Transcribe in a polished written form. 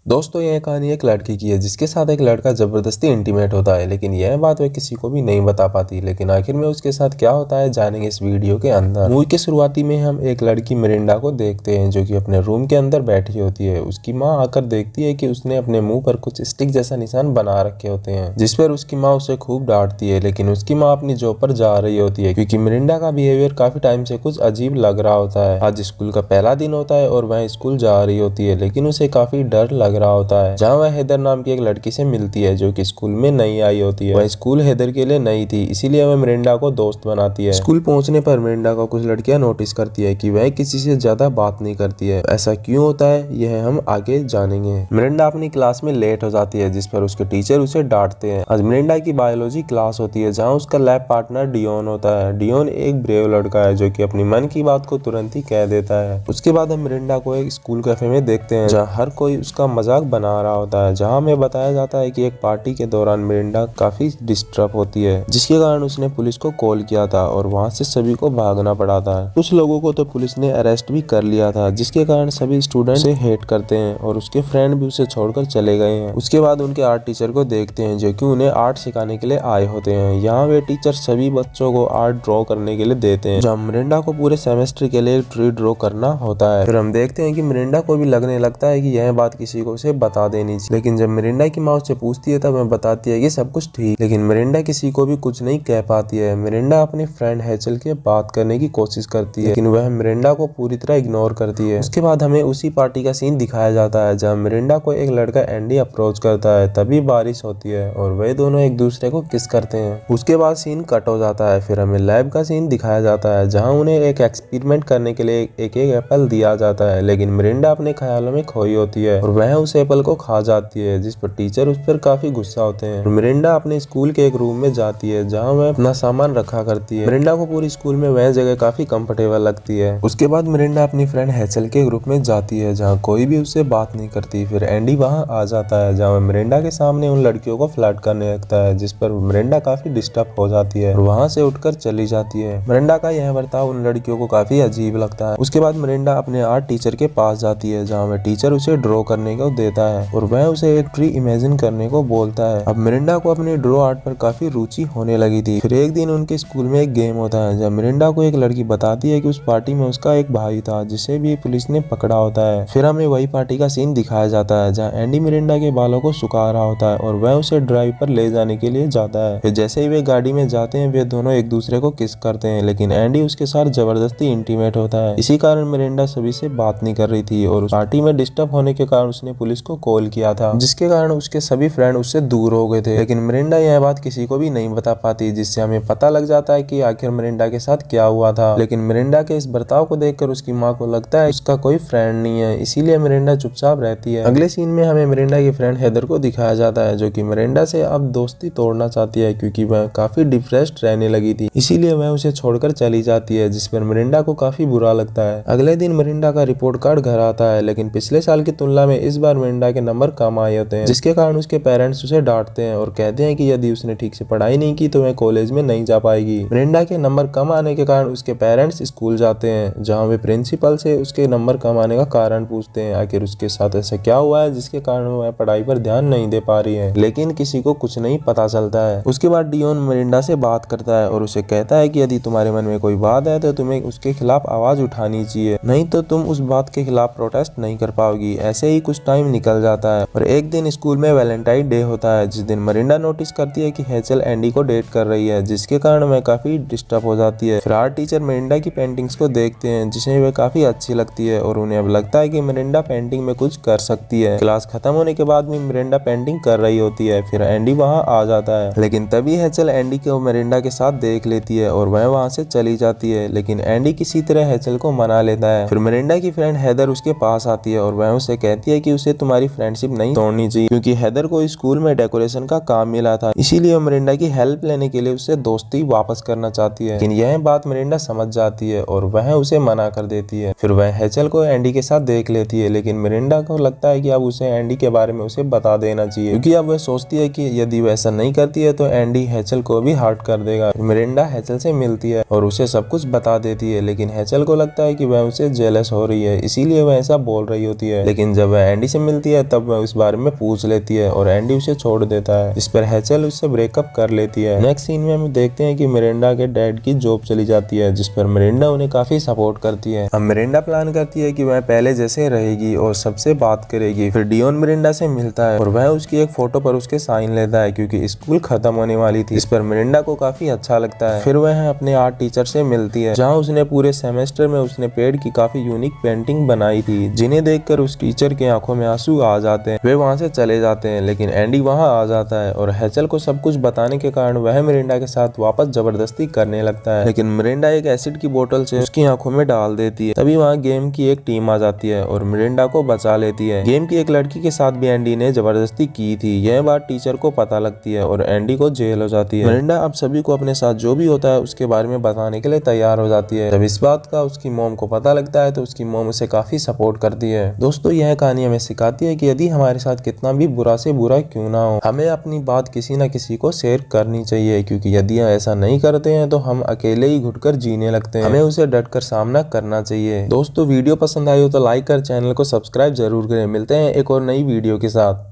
दोस्तों यह कहानी एक लड़की की है जिसके साथ एक लड़का जबरदस्ती इंटीमेट होता है, लेकिन यह बात वह किसी को भी नहीं बता पाती। लेकिन आखिर में उसके साथ क्या होता है जानेंगे इस वीडियो के अंदर। मूवी के शुरुआती में हम एक लड़की मिरिंडा को देखते हैं जो कि अपने रूम के अंदर बैठी होती है। उसकी माँ आकर देखती है कि उसने अपने मुंह पर कुछ स्टिक जैसा निशान बना रखे होते हैं, जिस पर उसकी माँ उसे खूब डांटती है। लेकिन उसकी माँ अपनी जॉब पर जा रही होती है क्योंकि मिरिंडा का बिहेवियर काफी टाइम से कुछ अजीब लग रहा होता है। आज स्कूल का पहला दिन होता है और वह स्कूल जा रही होती है, लेकिन उसे काफी डर लग रहा होता है। जहाँ वह हेदर नाम की एक लड़की से मिलती है जो कि स्कूल में नई आई होती है। वह स्कूल हेदर के लिए नई थी, इसीलिए वह मिरिंडा को दोस्त बनाती है। स्कूल पहुंचने पर मिरिंडा को कुछ लड़कियां नोटिस करती है कि वह किसी से ज्यादा बात नहीं करती है। ऐसा क्यों होता है यह हम आगे जानेंगे। मिरिंडा अपनी क्लास में लेट हो जाती है, जिस पर उसके टीचर उसे डांटते हैं। आज मिरिंडा की बायोलॉजी क्लास होती है जहाँ उसका लैब पार्टनर डियोन होता है। डियोन एक ब्रेव लड़का है जो कि अपनी मन की बात को तुरंत ही कह देता है। उसके बाद हम मिरिंडा को एक स्कूल कैफे में देखते हैं जहाँ हर कोई उसका मजाक बना रहा होता है। जहाँ हमें बताया जाता है कि एक पार्टी के दौरान मिरिंडा काफी डिस्टर्ब होती है, जिसके कारण उसने पुलिस को कॉल किया था और वहाँ से सभी को भागना पड़ा था। कुछ लोगों को तो पुलिस ने अरेस्ट भी कर लिया था, जिसके कारण सभी स्टूडेंट उसे हेट करते हैं और उसके फ्रेंड भी उसे छोड़कर चले गए हैं। उसके बाद उनके आर्ट टीचर को देखते हैं जो कि उन्हें आर्ट सिखाने के लिए आए होते हैं। यहाँ वे टीचर सभी बच्चों को आर्ट ड्रॉ करने के लिए देते हैं, जहाँ मिरिंडा को पूरे सेमेस्टर के लिए एक ट्री ड्रॉ करना होता है। फिर हम देखते हैं कि मिरिंडा को भी लगने लगता है कि यह बात किसी को उसे बता देनी चाहिए, लेकिन जब मिरिंडा की माँ उससे पूछती है तब वह बताती है कि सब कुछ ठीक, लेकिन मिरिंडा किसी को भी कुछ नहीं कह पाती है। मिरिंडा अपनी फ्रेंड हैचल के बात करने की कोशिश करती है, लेकिन वह मिरिंडा को पूरी तरह इग्नोर करती है। उसके बाद हमें उसी पार्टी का सीन दिखाया जाता है जहाँ मिरिंडा को एक लड़का एंडी अप्रोच करता है। तभी बारिश होती है और वे दोनों एक दूसरे को किस करते हैं। उसके बाद सीन कट हो जाता है। फिर हमें लैब का सीन दिखाया जाता है जहाँ उन्हें एक एक्सपेरिमेंट करने के लिए एक एक एप्पल दिया जाता है, लेकिन मिरिंडा अपने ख्यालों में खोई होती है और वह उस एप्पल को खा जाती है, जिस पर टीचर उस पर काफी गुस्सा होते हैं। मिरिंडा अपने स्कूल के एक रूम में जाती है जहाँ वह अपना सामान रखा करती है। मिरिंडा को पूरी स्कूल में वह जगह काफी कंफर्टेबल लगती है। उसके बाद मिरिंडा अपनी फ्रेंड हैचल के ग्रुप में जाती है जहाँ कोई भी उससे बात नहीं करती। फिर एंडी वहाँ आ जाता है जहाँ मिरिंडा के सामने उन लड़कियों को फ्लर्ट करने लगता है, जिस पर मिरिंडा काफी डिस्टर्ब हो जाती है और वहाँ से उठकर चली जाती है। मिरिंडा का यह बर्ताव उन लड़कियों को काफी अजीब लगता है। उसके बाद मिरिंडा अपने आर्ट टीचर के पास जाती है जहाँ वह टीचर उसे ड्रॉ करने को देता है और वह उसे एक ट्री इमेजिन करने को बोलता है। अब मिरिंडा को अपने ड्रॉ आर्ट पर काफी रुचि होने लगी थी। फिर एक दिन उनके स्कूल में एक गेम होता है जब मिरिंडा को एक लड़की बताती है कि उस पार्टी में उसका एक भाई था जिसे भी पुलिस ने पकड़ा होता है। फिर हमें वही पार्टी का सीन दिखाया जाता है जहाँ एंडी मिरिंडा के बालों को सुखा रहा होता है और वह उसे ड्राइव पर ले जाने के लिए जाता है। फिर जैसे ही वे गाड़ी में जाते हैं वे दोनों एक दूसरे को किस करते हैं, लेकिन एंडी उसके साथ जबरदस्ती इंटीमेट होता है। इसी कारण मिरिंडा सभी से बात नहीं कर रही थी और उस पार्टी में डिस्टर्ब होने के कारण उसने पुलिस को कॉल किया था, जिसके कारण उसके सभी फ्रेंड उससे दूर हो गए थे। लेकिन मिरिंडा यह बात किसी को भी नहीं बता पाती, जिससे हमें पता लग जाता है कि आखिर मिरिंडा के साथ क्या हुआ था। लेकिन मिरिंडा के इस बर्ताव को देखकर उसकी माँ को लगता है उसका कोई फ्रेंड नहीं है, इसीलिए मिरिंडा चुपचाप रहती है। अगले सीन में हमें मिरिंडा की फ्रेंड हेदर को दिखाया जाता है जो कि मिरिंडा से अब दोस्ती तोड़ना चाहती है क्योंकि वह काफी डिप्रेस्ड रहने लगी थी, इसीलिए वह उसे छोड़कर चली जाती है, जिस पर मिरिंडा को काफी बुरा लगता है। अगले दिन मिरिंडा का रिपोर्ट कार्ड घर आता है, लेकिन पिछले साल की तुलना में इस बार मिरिंडा के नंबर कम आए होते हैं, जिसके कारण उसके पेरेंट्स उसे डांटते हैं और कहते हैं कि यदि उसने ठीक से पढ़ाई नहीं की तो वह कॉलेज में नहीं जा पाएगी। मिरिंडा के नंबर कम आने के कारण उसके पेरेंट्स स्कूल जाते हैं जहाँ वे प्रिंसिपल से उसके नंबर कम आने का कारण पूछते हैं। आखिर उसके साथ ऐसा क्या हुआ है जिसके कारण वह पढ़ाई पर ध्यान नहीं दे पा रही है, लेकिन किसी को कुछ नहीं पता चलता है। उसके बाद डियोन मिरिंडा से बात करता है और उसे कहता है कि यदि तुम्हारे मन में कोई बात है तो तुम्हें उसके खिलाफ आवाज उठानी चाहिए, नहीं तो तुम उस बात के खिलाफ प्रोटेस्ट नहीं कर पाओगी। ऐसे ही कुछ टाइम निकल जाता है और एक दिन स्कूल में वैलेंटाइन डे होता है, जिस दिन मिरिंडा नोटिस करती है कि हैचल एंडी को डेट कर रही है, जिसके कारण वह काफी डिस्टर्ब हो जाती है। फिर आर्ट टीचर मिरिंडा की पेंटिंग्स को देखते हैं जिसे वह काफी अच्छी लगती है और उन्हें अब लगता है कि मिरिंडा पेंटिंग में कुछ कर सकती है। क्लास खत्म होने के बाद भी मिरिंडा पेंटिंग कर रही होती है। फिर एंडी वहाँ आ जाता है, लेकिन तभी हैचल एंडी को मिरिंडा के साथ देख लेती है और वह वहाँ से चली जाती है, लेकिन एंडी किसी तरह हैचल को मना लेता है। फिर मिरिंडा की फ्रेंड हेदर उसके पास आती है और वह उसे कहती है कि उसे तुम्हारी फ्रेंडशिप नहीं तोड़नी चाहिए क्योंकि हेदर को स्कूल में डेकोरेशन का काम मिला था, इसीलिए मिरिंडा की हेल्प लेने के लिए उससे दोस्ती वापस करना चाहती है। लेकिन यह बात मिरिंडा समझ जाती है और वह उसे मना कर देती है। फिर वह हैचल को एंडी के साथ देख लेती है, लेकिन मिरिंडा को लगता है कि अब उसे एंडी के बारे में उसे बता देना चाहिए क्योंकि अब वह सोचती है कि यदि वह ऐसा नहीं करती है तो एंडी हैचल को भी हर्ट कर देगा। मिरिंडा हैचल से मिलती है और उसे सब कुछ बता देती है, लेकिन हैचल को लगता है कि वह उसे जेलस हो रही है, इसीलिए वह ऐसा बोल रही होती है। लेकिन जब वह एंडी से मिलती है तब वह उस बारे में पूछ लेती है और एंडी उसे छोड़ देता है, इस पर हेचल उससे ब्रेकअप कर लेती है। नेक्स्ट सीन में हम देखते हैं कि मिरिंडा के डैड की जॉब चली जाती है, जिस पर मिरिंडा उन्हें काफी सपोर्ट करती है। अब मिरिंडा प्लान करती है कि वह पहले जैसे रहेगी और सबसे बात करेगी। फिर डियोन मिरिंडा से मिलता है और वह उसकी एक फोटो पर उसके साइन लेता है क्योंकि स्कूल खत्म होने वाली थी, इस पर मिरिंडा को काफी अच्छा लगता है। फिर वह अपने आर्ट टीचर से मिलती है, जहाँ उसने पूरे सेमेस्टर में उसने पेड़ की काफी यूनिक पेंटिंग बनाई थी, जिन्हें देखकर उस टीचर की आंखों में आंसू आ जाते हैं। वे वहाँ से चले जाते हैं, लेकिन एंडी वहाँ आ जाता है और हेचल को सब कुछ बताने के कारण वह मिरिंडा के साथ वापस जबरदस्ती करने लगता है, लेकिन मिरिंडा एक एसिड की बोतल से उसकी आंखों में डाल देती है। तभी वहाँ गेम की एक टीम आ जाती है और मिरिंडा को बचा लेती है। गेम की एक लड़की के साथ भी एंडी ने जबरदस्ती की थी, यह बात टीचर को पता लगती है और एंडी को जेल हो जाती है। मिरिंडा अब सभी को अपने साथ जो भी होता है उसके बारे में बताने के लिए तैयार हो जाती है। जब इस बात का उसकी मॉम को पता लगता है तो उसकी मॉम उसे काफी सपोर्ट करती है। दोस्तों, यह कहानी हमें सिखाती है कि यदि हमारे साथ कितना भी बुरा से बुरा क्यों ना हो, हमें अपनी बात किसी न किसी को शेयर करनी चाहिए, क्योंकि यदि हम ऐसा नहीं करते हैं तो हम अकेले ही घुटकर जीने लगते हैं। हमें उसे डटकर सामना करना चाहिए। दोस्तों, वीडियो पसंद आई हो तो लाइक कर चैनल को सब्सक्राइब जरूर करें। मिलते हैं एक और नई वीडियो के साथ।